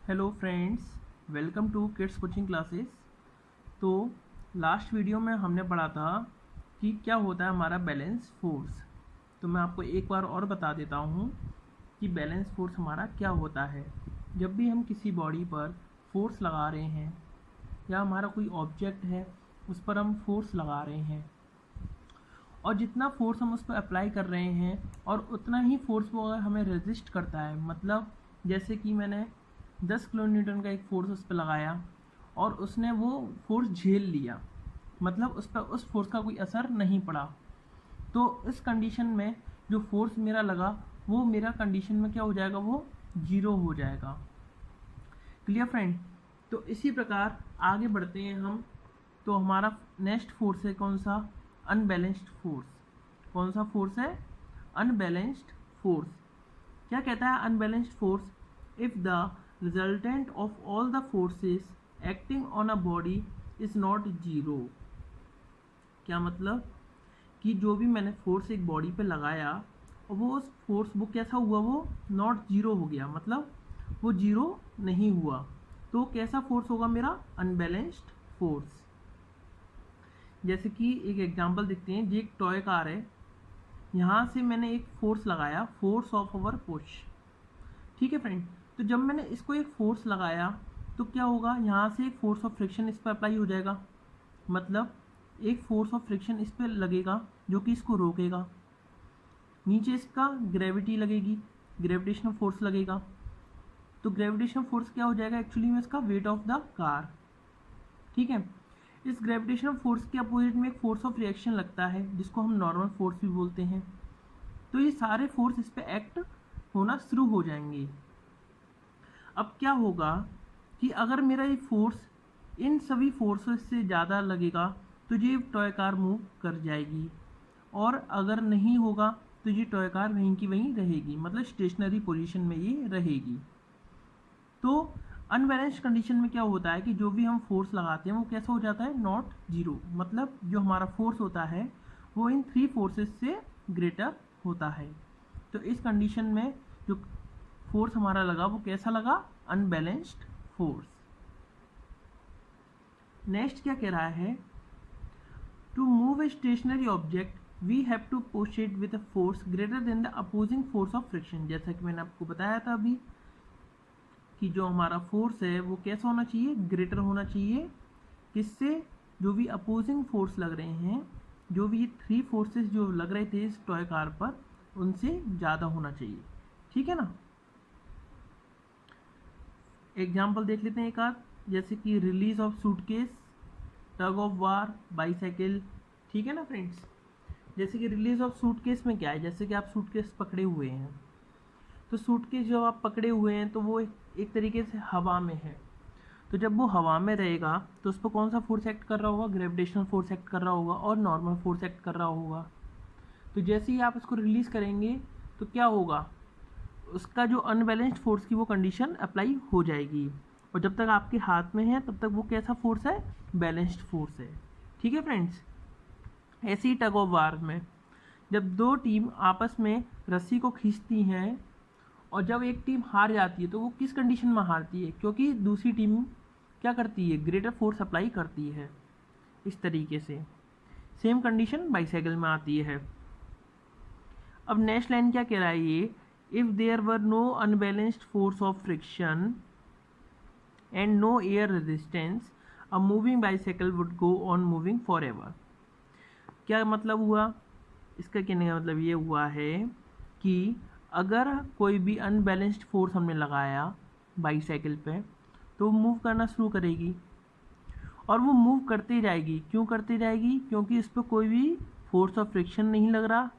Hello friends, welcome to kids coaching classes. तो last video में हमने पढ़ा था कि क्या होता है हमारा बैलेंस फोर्स। तो मैं आपको एक बार और बता देता हूँ कि बैलेंस फोर्स हमारा क्या होता है। जब भी हम किसी बॉडी पर फोर्स लगा रहे हैं या हमारा कोई ऑब्जेक्ट है उस पर हम फोर्स लगा रहे हैं और जितना फोर्स हम उस पर अप्लाई कर रहे हैं और उतना ही फोर्स वो अगर हमें रेजिस्ट करता है, मतलब जैसे कि मैंने 10 किलो न्यूटन का एक फोर्स उस पर लगाया और उसने वो फोर्स झेल लिया, मतलब उस पर उस फोर्स का कोई असर नहीं पड़ा, तो इस कंडीशन में जो फोर्स मेरा लगा वो मेरा कंडीशन में क्या हो जाएगा, वो जीरो हो जाएगा। Clear friend? तो इसी प्रकार आगे बढ़ते हैं हम। तो हमारा नेक्स्ट फोर्स है कौन सा? Unbalanced force. कौन सा फोर्स है? Unbalanced force. क्या कहता है unbalanced force? If the resultant of all the forces acting on a body is not zero. क्या मतलब कि जो भी मैंने फोर्स एक बॉडी पे लगाया और वो उस फोर्स वो कैसा हुआ, वो नॉट जीरो हो गया, मतलब वो जीरो नहीं हुआ, तो कैसा फोर्स होगा मेरा? Unbalanced force. जैसे कि एक एग्जांपल देखते हैं। ये एक टॉय कार है, यहाँ से मैंने एक फोर्स लगाया, फोर्स ऑफ अवर पुश। ठीक है फ्रेंड? तो जब मैंने इसको एक फोर्स लगाया तो क्या होगा, यहाँ से एक फोर्स ऑफ फ्रिक्शन इस पर अप्लाई हो जाएगा, मतलब एक फोर्स ऑफ फ्रिक्शन इस पर लगेगा जो कि इसको रोकेगा। नीचे इसका ग्रेविटी लगेगी, ग्रेविटेशनल फोर्स लगेगा। तो ग्रेविटेशनल फोर्स क्या हो जाएगा एक्चुअली में? इसका वेट ऑफ द कार। ठीक है? इस ग्रेविटेशनल फोर्स के अपोजिट में एक फोर्स ऑफ रिएक्शन लगता है जिसको हम नॉर्मल फोर्स भी बोलते हैं। तो ये सारे फोर्स इस पर एक्ट होना शुरू हो जाएंगे। अब क्या होगा कि अगर मेरा ये फोर्स इन सभी फोर्सेस से ज़्यादा लगेगा तो ये टॉय कार मूव कर जाएगी, और अगर नहीं होगा तो ये टॉय कार वहीं की वहीं रहेगी, मतलब स्टेशनरी पोजीशन में ये रहेगी। तो अनबैलेंस्ड कंडीशन में क्या होता है कि जो भी हम फोर्स लगाते हैं वो कैसा हो जाता है? नॉट जीरो, मतलब जो हमारा फोर्स होता है वो इन थ्री फोर्सेस से ग्रेटर होता है। तो इस कंडीशन में जो फोर्स हमारा लगा वो कैसा लगा? Unbalanced force. नेक्स्ट क्या कह रहा है? To move a stationary object we have to push it with a force greater than the opposing force of friction. जैसा कि मैंने आपको बताया था अभी कि जो हमारा फोर्स है वो कैसा होना चाहिए? ग्रेटर होना चाहिए। किससे? जो भी अपोजिंग फोर्स लग रहे हैं, जो भी थ्री फोर्सेस जो लग रहे थे इस टॉय कार पर, उनसे ज़्यादा होना चाहिए। ठीक है ना? एग्जाम्पल देख लेते हैं एक आध, जैसे कि release of suitcase, tug of war, bicycle. ठीक है ना फ्रेंड्स? जैसे कि रिलीज ऑफ सूटकेस में क्या है, जैसे कि आप सूटकेस पकड़े हुए हैं, तो सूटकेस जो आप पकड़े हुए हैं तो वो एक तरीके से हवा में है। तो जब वो हवा में रहेगा तो उस पर कौन सा फोर्स एक्ट कर रहा होगा? ग्रेविटेशनल फोर्स एक्ट कर रहा होगा और नॉर्मल फोर्स एक्ट कर रहा होगा। तो जैसे ही आप इसको रिलीज़ करेंगे तो क्या होगा? उसका जो अनबैलेंस्ड फोर्स की वो कंडीशन अप्लाई हो जाएगी, और जब तक आपके हाथ में है तब तक वो कैसा फोर्स है? बैलेंस्ड फोर्स है। ठीक है फ्रेंड्स? ऐसे ही टग ऑफ वार में जब दो टीम आपस में रस्सी को खींचती हैं और जब एक टीम हार जाती है तो वो किस कंडीशन में हारती है? क्योंकि दूसरी टीम क्या करती है? ग्रेटर फोर्स अप्लाई करती है। इस तरीके से सेम कंडीशन बाईसाइकिल में आती है। अब नेक्स्ट लाइन क्या कह रहा है ये? If there were no unbalanced force of friction and no air resistance a moving bicycle would go on moving forever. क्या मतलब हुआ? इसका कहने का मतलब ये हुआ है कि अगर कोई भी अनबैलेंस्ड फोर्स हमने लगाया बाईसाइकिल पे तो वो मूव करना शुरू करेगी, और वो मूव करते जाएगी। क्यों करते जाएगी? क्योंकि इस पर कोई भी फोर्स ऑफ फ्रिक्शन नहीं लग रहा,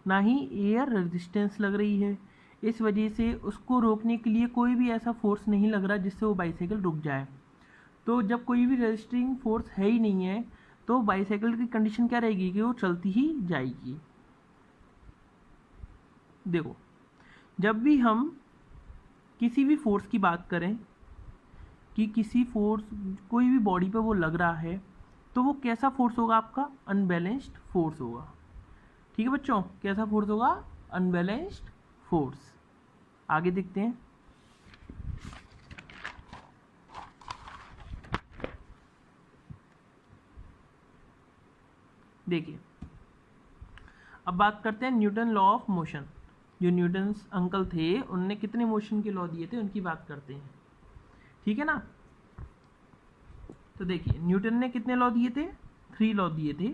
ना ही एयर रेजिस्टेंस लग रही है। इस वजह से उसको रोकने के लिए कोई भी ऐसा फोर्स नहीं लग रहा जिससे वो बाईसाइकिल रुक जाए। तो जब कोई भी रेजिस्टिंग फोर्स है ही नहीं है तो बाईसाइकिल की कंडीशन क्या रहेगी कि वो चलती ही जाएगी। देखो, जब भी हम किसी भी फोर्स की बात करें कि किसी फोर्स कोई भी बॉडी पे वो लग रहा है तो वो कैसा फोर्स होगा? आपका अनबैलेंस्ड फोर्स होगा। ठीक है बच्चों? कैसा फोर्स होगा? Unbalanced force. आगे देखते हैं। देखिए, अब बात करते हैं न्यूटन लॉ ऑफ मोशन। जो न्यूटन अंकल थे उनने कितने मोशन के लॉ दिए थे उनकी बात करते हैं, ठीक है ना। तो देखिए, न्यूटन ने कितने लॉ दिए थे? 3 लॉ दिए थे।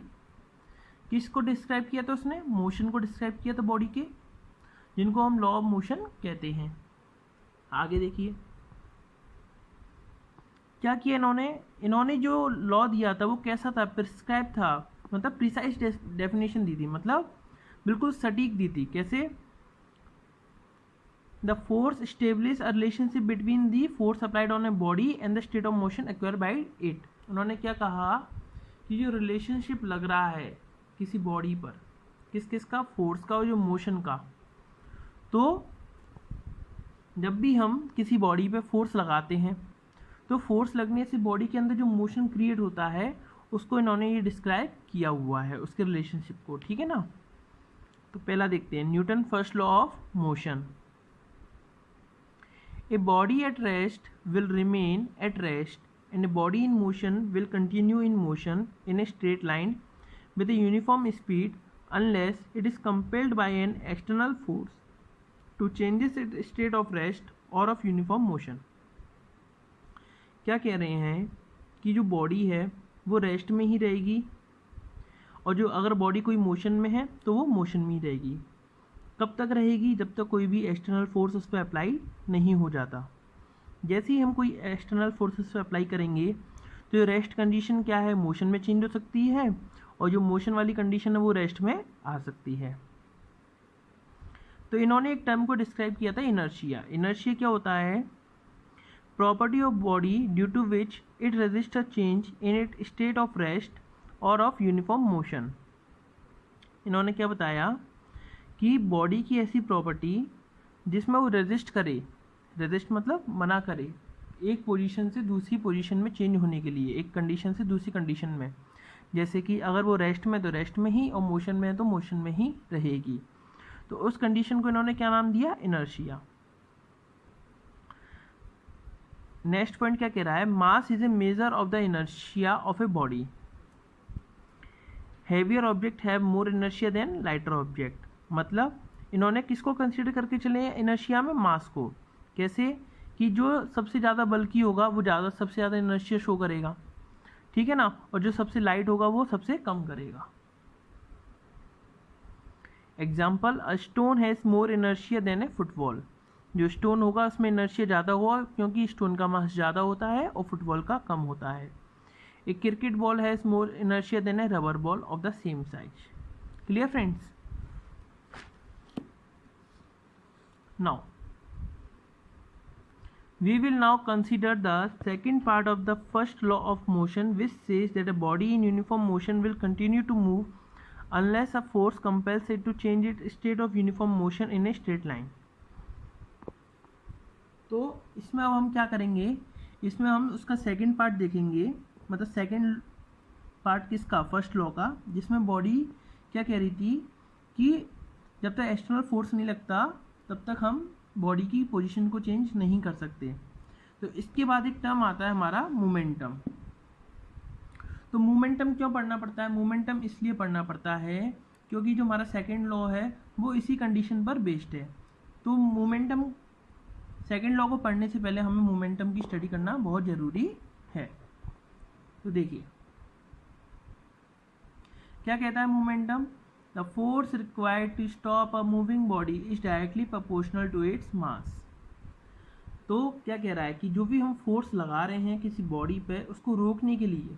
किसको डिस्क्राइब किया था उसने? मोशन को डिस्क्राइब किया था बॉडी के, जिनको हम लॉ ऑफ मोशन कहते हैं। आगे देखिए क्या किया इन्होंने जो लॉ दिया था वो कैसा था? प्रिस्क्राइब था, मतलब प्रिसाइज डेफिनेशन दी थी, मतलब बिल्कुल सटीक दी थी। कैसे? The force establish a relationship between the force applied on a body and the state of motion acquired by it. उन्होंने क्या कहा कि जो रिलेशनशिप लग रहा है किसी बॉडी पर, किस का? फोर्स का और जो मोशन का। तो जब भी हम किसी बॉडी पे फोर्स लगाते हैं तो फोर्स लगने से बॉडी के अंदर जो मोशन क्रिएट होता है उसको इन्होंने ये डिस्क्राइब किया हुआ है, उसके रिलेशनशिप को, ठीक है ना। तो पहला देखते हैं Newton first law of motion. A body at rest will remain at rest and a body in motion will continue in motion in a straight line with a uniform speed unless it is compelled by an external force to change its state of rest or of uniform motion। क्या कह रहे हैं कि जो body है वो rest में ही रहेगी और जो अगर बॉडी कोई मोशन में है तो वो मोशन में ही रहेगी। कब तक रहेगी? जब तक कोई भी एक्सटर्नल फोर्स उस पर अप्लाई नहीं हो जाता। जैसे ही हम कोई एक्सटर्नल फोर्स उस पर अप्लाई करेंगे तो ये रेस्ट कंडीशन क्या है? मोशन में चेंज हो सकती है, और जो मोशन वाली कंडीशन है वो रेस्ट में आ सकती है। तो इन्होंने एक टर्म को डिस्क्राइब किया था, इनर्शिया। इनर्शिया क्या होता है? Property of body due to which it resist a change in it state of rest और ऑफ यूनिफॉर्म मोशन। इन्होंने क्या बताया कि बॉडी की ऐसी प्रॉपर्टी जिसमें वो रेजिस्ट करे, रेजिस्ट मतलब मना करे, एक पोजीशन से दूसरी पोजीशन में चेंज होने के लिए, एक कंडीशन से दूसरी कंडीशन में। जैसे कि अगर वो रेस्ट में तो रेस्ट में ही, और मोशन में है तो मोशन में ही रहेगी। तो उस कंडीशन को इन्होंने क्या नाम दिया? इनर्शिया। नेक्स्ट पॉइंट क्या कह रहा है? Mass is a measure of the inertia of a body. Heavier object have more inertia than lighter object. मतलब इन्होंने किसको कंसीडर करके चले हैं इनर्शिया में? मास को। कैसे? कि जो सबसे ज़्यादा बल्कि होगा वो सबसे ज़्यादा इनर्शिया शो करेगा, ठीक है ना, और जो सबसे लाइट होगा वो सबसे कम करेगा। Example, a stone has more inertia than a football. जो स्टोन होगा उसमें इनर्शिया ज़्यादा होगा क्योंकि स्टोन का मास ज़्यादा होता है और फुटबॉल का कम होता है। A cricket ball has more inertia than a rubber ball of the same size. Clear friends? Now, we will now consider the second part of the first law of motion, which says that a body in uniform motion will continue to move unless a force compels it to change its state of uniform motion in a straight line. तो इसमें अब हम क्या करेंगे? इसमें हम उसका second part देखेंगे, मतलब सेकंड पार्ट किसका? फर्स्ट लॉ का, जिसमें बॉडी क्या कह रही थी कि जब तक एक्सटर्नल फोर्स नहीं लगता तब तक हम बॉडी की पोजीशन को चेंज नहीं कर सकते। तो इसके बाद एक टर्म आता है हमारा मोमेंटम। तो मोमेंटम क्यों पढ़ना पड़ता है? मोमेंटम इसलिए पढ़ना पड़ता है क्योंकि जो हमारा सेकंड लॉ है वो इसी कंडीशन पर बेस्ड है। तो मोमेंटम, सेकंड लॉ को पढ़ने से पहले हमें मोमेंटम की स्टडी करना बहुत ज़रूरी है। तो देखिए क्या कहता है momentum? The force required to stop a moving body is directly proportional to its mass। तो क्या कह रहा है कि जो भी हम फोर्स लगा रहे हैं किसी बॉडी पे उसको रोकने के लिए,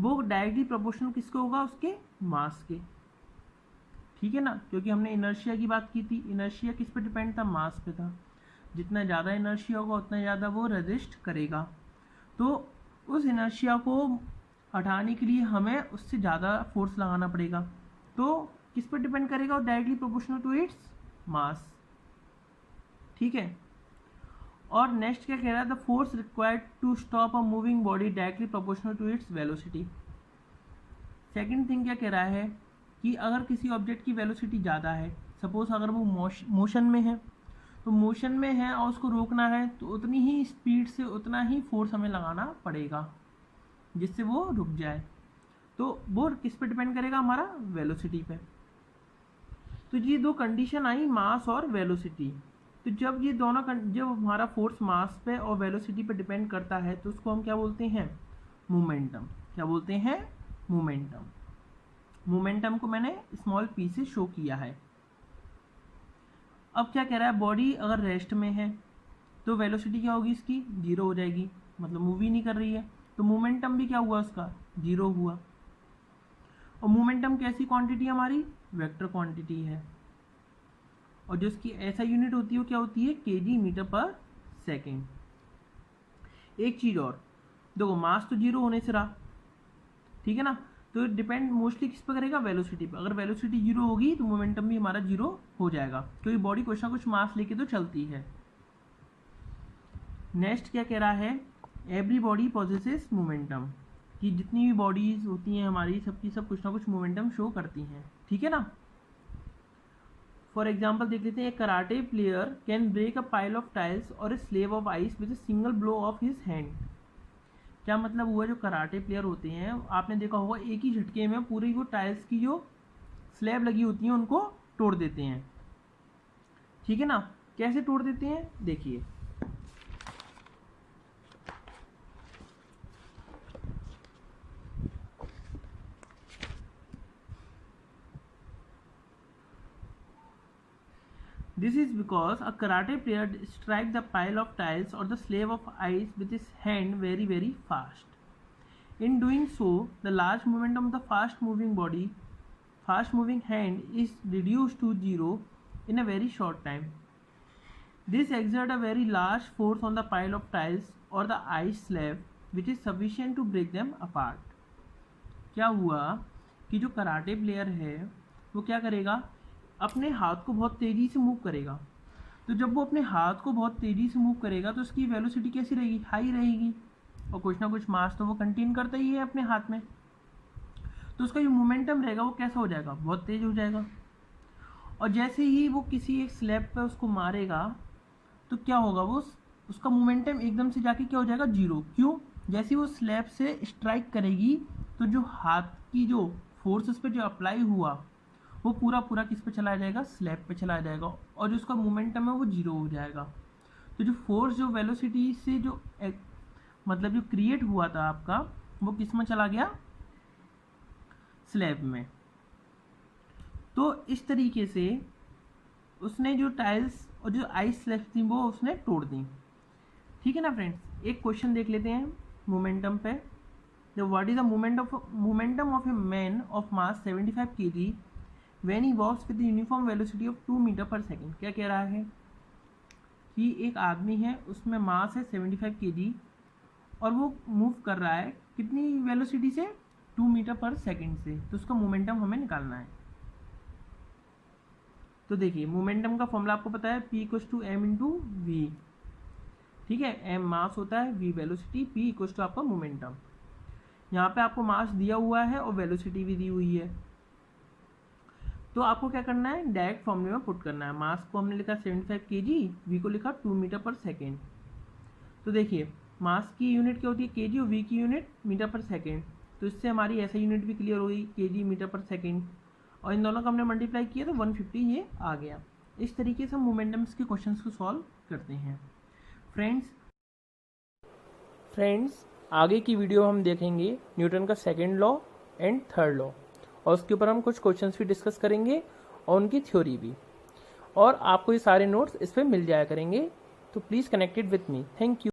वो डायरेक्टली प्रोपोर्शनल किसको होगा? उसके मास के, ठीक है ना। क्योंकि हमने इनर्शिया की बात की थी, इनर्शिया किस पे डिपेंड था? मास पे था। जितना ज़्यादा इनर्शिया होगा उतना ज़्यादा वो रेजिस्ट करेगा। तो उस इनर्शिया को हटाने के लिए हमें उससे ज़्यादा फोर्स लगाना पड़ेगा। तो किस पर डिपेंड करेगा? Directly proportional to its mass, ठीक है। और नेक्स्ट क्या कह रहा है? The force required to stop a moving body directly proportional to its velocity. Second thing क्या कह रहा है कि अगर किसी ऑब्जेक्ट की वेलोसिटी ज़्यादा है, सपोज अगर वो मोशन में है, तो मोशन में है और उसको रोकना है तो उतनी ही स्पीड से उतना ही फोर्स हमें लगाना पड़ेगा जिससे वो रुक जाए। तो वो किस पे डिपेंड करेगा, हमारा वेलोसिटी पे। तो ये दो कंडीशन आई, मास और वेलोसिटी। तो जब ये दोनों जब हमारा फोर्स मास पे और वेलोसिटी पे डिपेंड करता है तो उसको हम क्या बोलते हैं, मोमेंटम। क्या बोलते हैं, मोमेंटम। मोमेंटम को मैंने स्मॉल पी से शो किया है। अब क्या कह रहा है, बॉडी अगर रेस्ट में है तो वेलोसिटी क्या होगी, इसकी 0 हो जाएगी, मतलब मूव ही नहीं कर रही है, तो मोमेंटम भी क्या हुआ, उसका 0 हुआ। और मोमेंटम कैसी क्वांटिटी हमारी, वेक्टर क्वांटिटी है, और जो इसकी ऐसा यूनिट होती है वो क्या होती है, केजी मीटर पर सेकेंड। एक चीज़ और देखो, मास तो 0 होने से रहा, ठीक है ना, तो डिपेंड मोस्टली किस पे करेगा, वेलोसिटी पे। अगर वेलोसिटी 0 होगी तो मोमेंटम भी हमारा 0 हो जाएगा, क्योंकि बॉडी कुछ ना कुछ मास लेके तो चलती है। नेक्स्ट क्या कह रहा है, एवरी बॉडी पॉजेसेस मोमेंटम, कि जितनी भी बॉडीज होती हैं हमारी, सबकी सब कुछ ना कुछ मोमेंटम शो करती हैं, ठीक है ना। फॉर एग्जाम्पल देख लेते हैं, एक karate player can break a pile of tiles और a slab of ice with a single blow of his hand. क्या मतलब हुआ, जो कराटे प्लेयर होते हैं आपने देखा होगा एक ही झटके में पूरी वो टाइल्स की जो स्लैब लगी होती हैं उनको तोड़ देते हैं, ठीक है ना। कैसे तोड़ देते हैं, देखिए, This is because a karate player strikes the pile of tiles or the slab of ice with his hand very very fast. In doing so, the large momentum of the fast moving hand is reduced to 0 in a very short time. This exerts a very large force on the pile of tiles or the ice slab which is sufficient to break them apart. क्या हुआ कि जो karate player है वो क्या करेगा, अपने हाथ को बहुत तेज़ी से मूव करेगा। तो जब वो अपने हाथ को बहुत तेज़ी से मूव करेगा तो उसकी वेलोसिटी कैसी रहेगी, हाई रहेगी, और कुछ ना कुछ मास तो वो कंटेन करता ही है अपने हाथ में, तो उसका जो मोमेंटम रहेगा वो कैसा हो जाएगा, बहुत तेज़ हो जाएगा। और जैसे ही वो किसी एक स्लैब पे उसको मारेगा तो क्या होगा, वो उसका मोमेंटम एकदम से जाके क्या हो जाएगा, 0। क्यों, जैसे वो स्लैब से स्ट्राइक करेगी तो जो हाथ की जो फोर्स उस पर जो अप्लाई हुआ वो पूरा किस पे चला जाएगा, स्लैब पे चला जाएगा, और जो उसका मोमेंटम है वो 0 हो जाएगा। तो जो फोर्स जो वेलोसिटी से जो मतलब जो क्रिएट हुआ था आपका, वो किस में चला गया, स्लैब में। तो इस तरीके से उसने जो टाइल्स और जो आइस स्लैब थी वो उसने तोड़ दी, ठीक है ना फ्रेंड्स। एक क्वेश्चन देख लेते हैं मोमेंटम पे। तो what is the momentum of a man of mass 75 kg when he walks with the uniform velocity of 2 metre पर सेकेंड। क्या कह रहा है कि एक आदमी है, उसमें मास है 75 kg और वो मूव कर रहा है कितनी वेलोसिटी से, 2 मीटर पर सेकेंड से, तो उसका मोमेंटम हमें निकालना है। तो देखिए, मोमेंटम का फॉर्मूला आपको पता है, P = m/v, ठीक है। m मास होता है, v वेलोसिटी, P = आपका मोमेंटम। यहाँ पे आपको मास दिया हुआ है और वेलोसिटी भी दी हुई है, तो आपको क्या करना है, डायरेक्ट फॉर्मूले में पुट करना है। मास को हमने लिखा 75 kg, v को लिखा 2 मीटर पर सेकेंड। तो देखिए, मास की यूनिट क्या होती है, kg, और v की यूनिट मीटर पर सेकेंड, तो इससे हमारी ऐसा यूनिट भी क्लियर हो गई, kg मीटर पर सेकेंड, और इन दोनों का हमने मल्टीप्लाई किया तो 150 ये आ गया। इस तरीके से हम मोमेंटम्स के क्वेश्चन को सॉल्व करते हैं। फ्रेंड्स आगे की वीडियो हम देखेंगे न्यूटन का second law and third law, और उसके ऊपर हम कुछ क्वेश्चंस भी डिस्कस करेंगे और उनकी थ्योरी भी, और आपको ये सारे नोट्स इस पर मिल जाया करेंगे। तो please connected with me. Thank you.